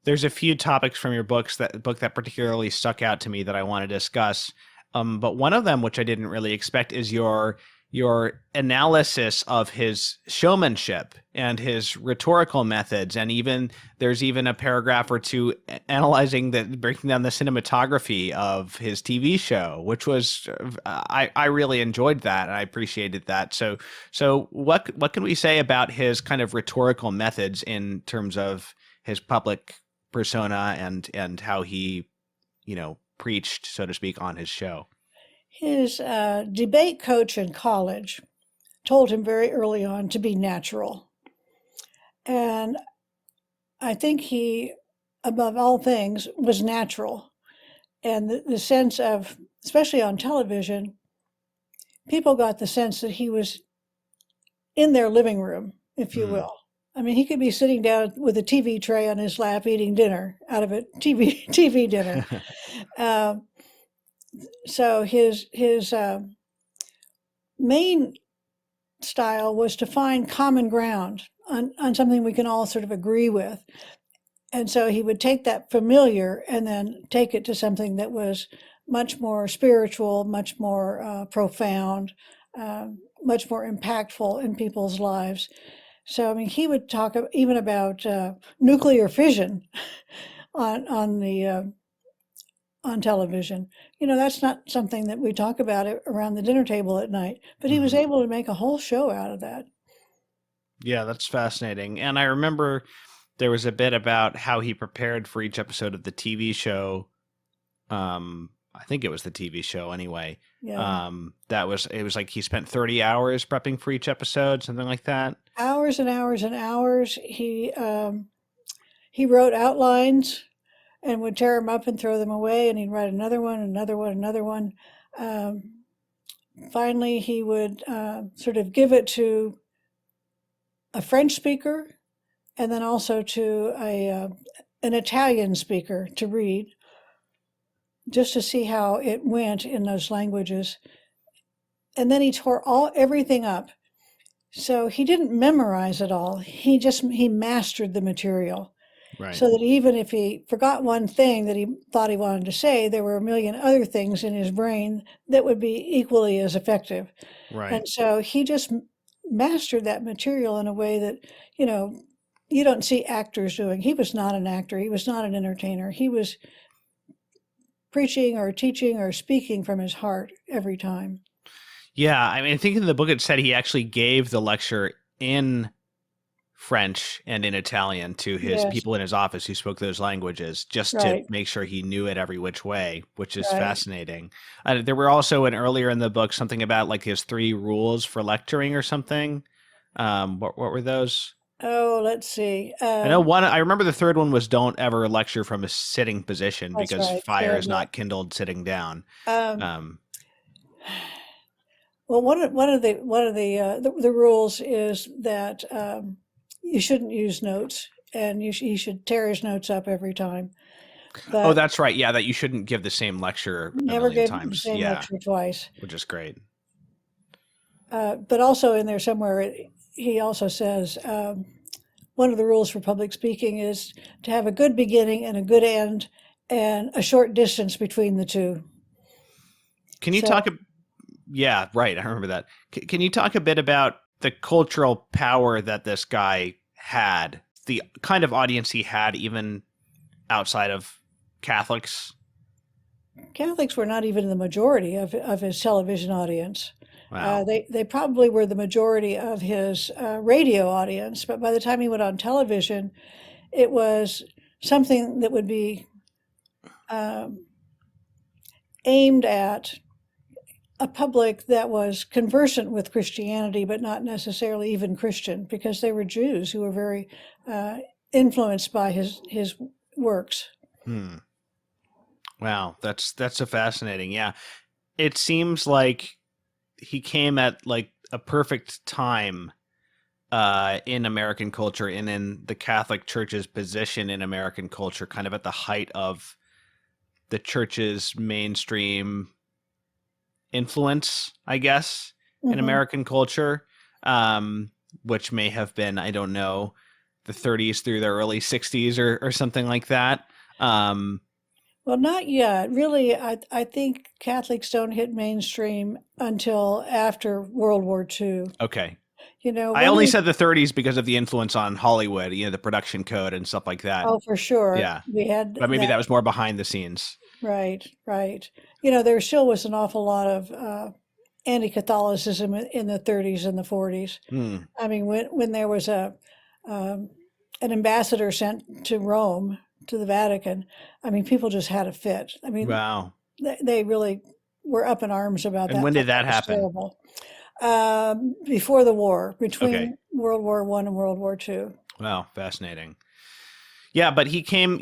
there's a few topics from your book that particularly stuck out to me that I want to discuss. But one of them, which I didn't really expect, is your analysis of his showmanship and his rhetorical methods, and even there's even a paragraph or two analyzing breaking down the cinematography of his TV show, which was I really enjoyed that and I appreciated that. So what can we say about his kind of rhetorical methods in terms of his public persona and how he preached, so to speak, on his show? His debate coach in college told him very early on to be natural. And I think he, above all things, was natural. And the sense of, especially on television, people got the sense that he was in their living room, if you Mm. will. I mean, he could be sitting down with a TV tray on his lap eating dinner out of a TV dinner. Um, so his main style was to find common ground on something we can all sort of agree with. And so he would take that familiar and then take it to something that was much more spiritual, much more profound, much more impactful in people's lives. So, I mean, he would talk even about nuclear fission on the on television. You know, that's not something that we talk about around the dinner table at night, but he was Hmm. able to make a whole show out of that. Yeah, that's fascinating. And I remember there was a bit about how he prepared for each episode of the TV show. I think it was the TV show anyway. Yeah. It was like he spent 30 hours prepping for each episode, something like that. Hours and hours and hours. He wrote outlines and would tear them up and throw them away, and he'd write another one, another one, another one. Um, Finally, he would sort of give it to a French speaker and then also to an Italian speaker to read, just to see how it went in those languages. And then he tore everything up. So he didn't memorize it all. He mastered the material. Right. So that even if he forgot one thing that he thought he wanted to say, there were a million other things in his brain that would be equally as effective. Right. And so he just mastered that material in a way that, you know, you don't see actors doing. He was not an actor. He was not an entertainer. He was preaching or teaching or speaking from his heart every time. Yeah, I mean, I think in the book it said he actually gave the lecture in French and in Italian to his Yes, people in his office who spoke those languages, just to right, make sure he knew it every which way, which is right. fascinating. There were also earlier in the book something about like his 3 rules for lecturing or something. What were those? Oh, let's see. I know one. I remember the third one was don't ever lecture from a sitting position That's because right. fire is Stand up. not kindled sitting down. Um, Um, well, one of the rules is that you shouldn't use notes, and he should tear his notes up every time. oh, But that's right. Yeah, that you shouldn't give the same lecture a never million gave the times. same Yeah, lecture twice. which is great. But also in there somewhere, he also says one of the rules for public speaking is to have a good beginning and a good end, and a short distance between the two. Can you So talk? Yeah, right. I remember that. Can you talk a bit about the cultural power that this guy had, the kind of audience he had, even outside of Catholics? Catholics were not even the majority of his television audience. Wow. They probably were the majority of his radio audience, but by the time he went on television, it was something that would be um, aimed at a public that was conversant with Christianity, but not necessarily even Christian, because they were Jews who were very uh, influenced by his works. Hmm. Wow. That's so fascinating. Yeah. It seems like he came at like a perfect time in American culture and in the Catholic Church's position in American culture, kind of at the height of the church's mainstream influence, I guess, in Hmm. American culture, um, which may have been, I don't know, the 30s through the early 60s or something like that. Um, Well, not yet. Really, I think Catholics don't hit mainstream until after World War II. okay. You know, I one of only the, said the 30s because of the influence on Hollywood, the production code and stuff like that. oh, for sure, Yeah. we had But maybe that. that was more behind the scenes. Right, right. You know, there still was an awful lot of anti-Catholicism in the 30s and the 40s. Hmm. I mean, when there was um, an ambassador sent to Rome, to the Vatican, I mean, people just had a fit. I mean, Wow. they really were up in arms about And that. when Thought did that that was happen? terrible. Before the war, Okay. between World War One and World War Two. Wow. Fascinating. Yeah, but he came,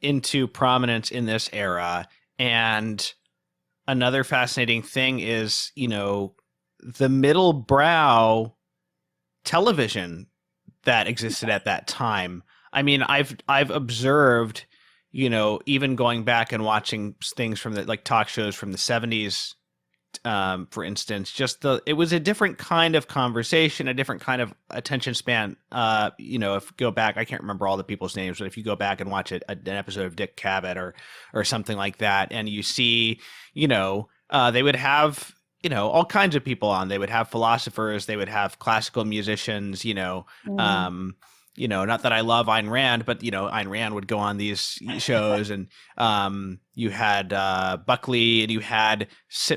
into prominence in this era. And another fascinating thing is, the middle brow television that existed at that time. I mean, I've observed, even going back and watching things from the like talk shows from the 70s, for instance, it was a different kind of conversation, a different kind of attention span. If you go back, I can't remember all the people's names, but if you go back and watch an episode of Dick Cavett or something like that, and you see, they would have, all kinds of people on. They would have philosophers, they would have classical musicians, Mm. um, not that I love Ayn Rand, but Ayn Rand would go on these shows, and you had Buckley, and you had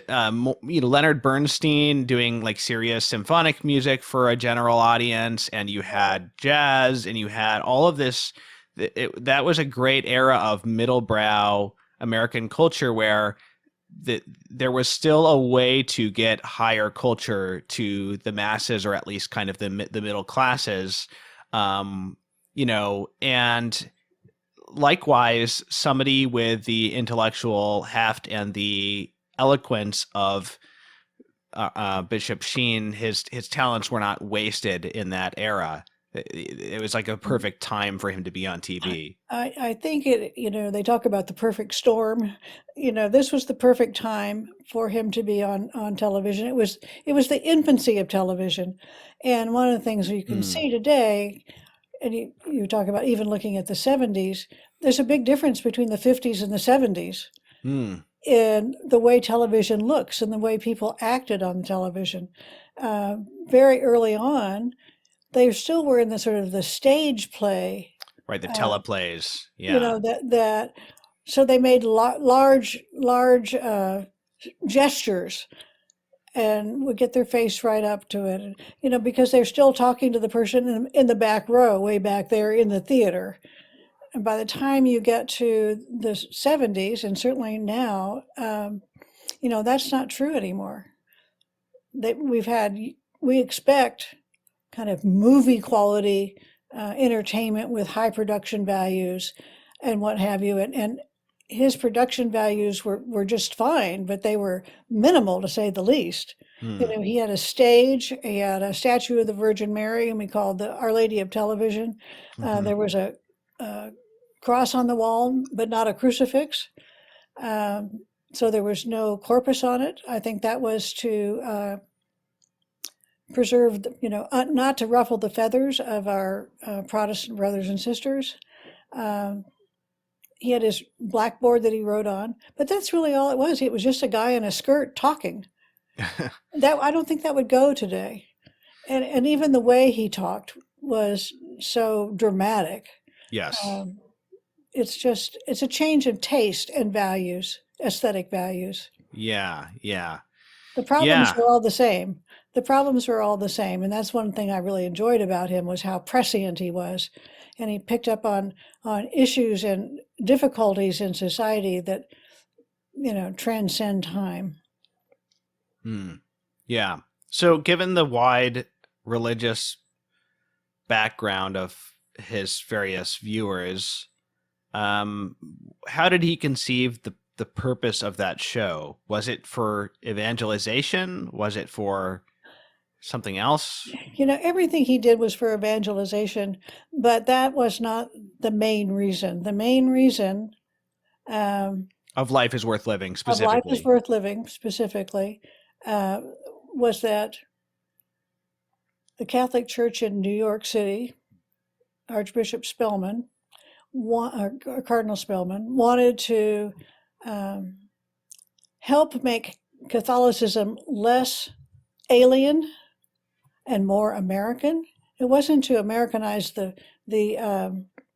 Leonard Bernstein doing like serious symphonic music for a general audience, and you had jazz, and you had all of this. That was a great era of middle brow American culture where there was still a way to get higher culture to the masses, or at least kind of the middle classes, and likewise, somebody with the intellectual heft and the eloquence of Bishop Sheen, his talents were not wasted in that era. It was like a perfect time for him to be on TV. I think they talk about the perfect storm. You know, this was the perfect time for him to be on television. It was the infancy of television. And one of the things you can Hmm. see today, and you talk about even looking at the 70s, there's a big difference between the 50s and the 70s Hmm. in the way television looks and the way people acted on television. Uh, Very early on, they still were in the sort of the stage play, Right, the uh, teleplays. you Yeah. know, that so they made large gestures and would get their face right up to it, because they're still talking to the person in the back row, way back there in the theater. And by the time you get to the 70s, and certainly now, that's not true anymore. That we expect kind of movie quality entertainment with high production values and what have you. And his production values were just fine, but they were minimal to say the least. Hmm. He had a stage, he had a statue of the Virgin Mary, and we called the Our Lady of Television. Hmm. There was a cross on the wall, but not a crucifix. So there was no corpus on it. I think that was to preserve, not to ruffle the feathers of our Protestant brothers and sisters. Um, he had his blackboard that he wrote on, but that's really all it was. It was just a guy in a skirt talking. That I don't think that would go today. And even the way he talked was so dramatic. Yes. Um, it's a change of taste and values, aesthetic values. Yeah. Yeah. The problems Yeah. were all the same. The problems were all the same, and that's one thing I really enjoyed about him was how prescient he was, and he picked up on issues and difficulties in society that transcend time. Hmm. Yeah. So, given the wide religious background of his various viewers, um, how did he conceive the purpose of that show? Was it for evangelization? Was it for something else? Everything he did was for evangelization, but that was not the main reason. The main reason um, Of life is worth living, of life is specifically. worth living, specifically, uh, was that the Catholic Church in New York City Archbishop Spellman, or Cardinal Spellman, wanted to um, help make Catholicism less alien and more American. It wasn't to Americanize the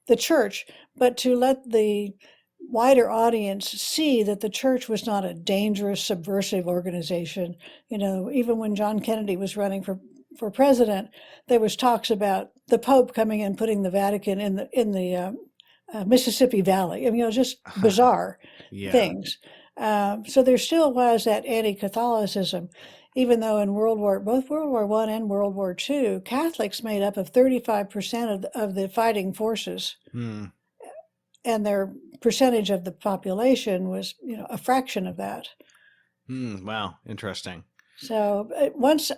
the church, but to let the wider audience see that the church was not a dangerous, subversive organization. You know, even when John Kennedy was running for president, there was talks about the Pope coming and putting the Vatican in the Mississippi Valley. I mean, just bizarre Yeah. things. So there still was that anti-Catholicism, even though in both World War I and World War II, Catholics made up of 35% of the fighting forces, Hmm. and their percentage of the population was, a fraction of that. Wow. Interesting. So once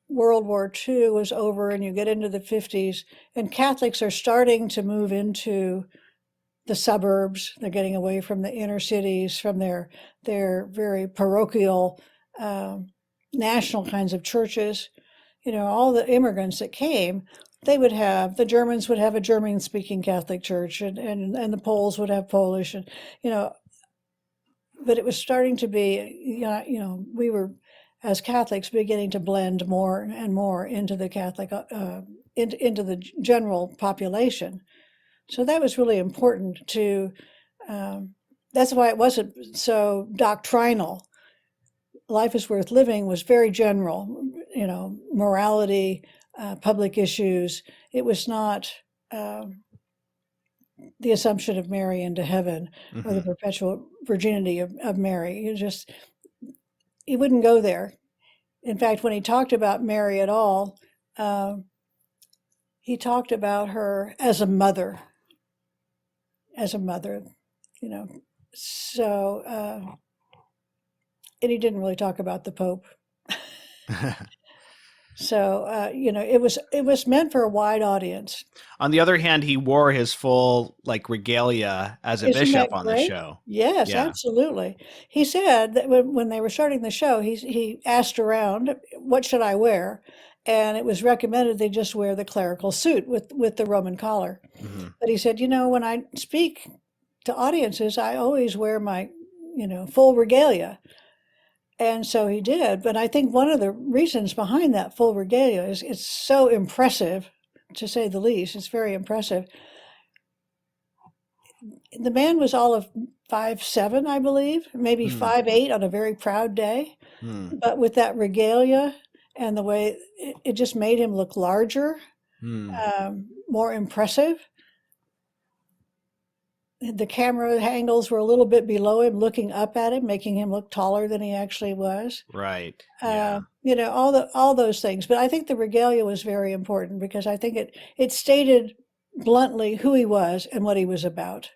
World War II was over and you get into the 50s, and Catholics are starting to move into the suburbs. They're getting away from the inner cities, from their very parochial, national kinds of churches. All the immigrants that came, the Germans would have a German-speaking Catholic church, and the Poles would have Polish, and you know, but it was starting to be, we were, as Catholics, beginning to blend more and more into the Catholic, into the general population. So that was really important to, that's why it wasn't so doctrinal. Life is Worth Living was very general, morality, public issues. It was not the Assumption of Mary into heaven or the Hmm. perpetual virginity of Mary. He wouldn't go there. In fact, when he talked about Mary at all, uh, he talked about her as a mother, you know. So, and he didn't really talk about the Pope. So, it was meant for a wide audience. On the other hand, he wore his full like regalia as a Isn't bishop that on the great? show. Yes, Yeah. absolutely. He said that when they were starting the show, he asked around, "What should I wear?" And it was recommended they just wear the clerical suit with the Roman collar. Hmm. But he said, when I speak to audiences, I always wear my, full regalia. And so he did. But I think one of the reasons behind that full regalia is it's so impressive, to say the least. It's very impressive. The man was all of 5'7", I believe, maybe Hmm. 5'8" on a very proud day. Hmm. But with that regalia and the way it just made him look larger, Hmm. more impressive. The camera angles were a little bit below him, looking up at him, making him look taller than he actually was. Right. Yeah. All those things. But I think the regalia was very important because I think it stated bluntly who he was and what he was about.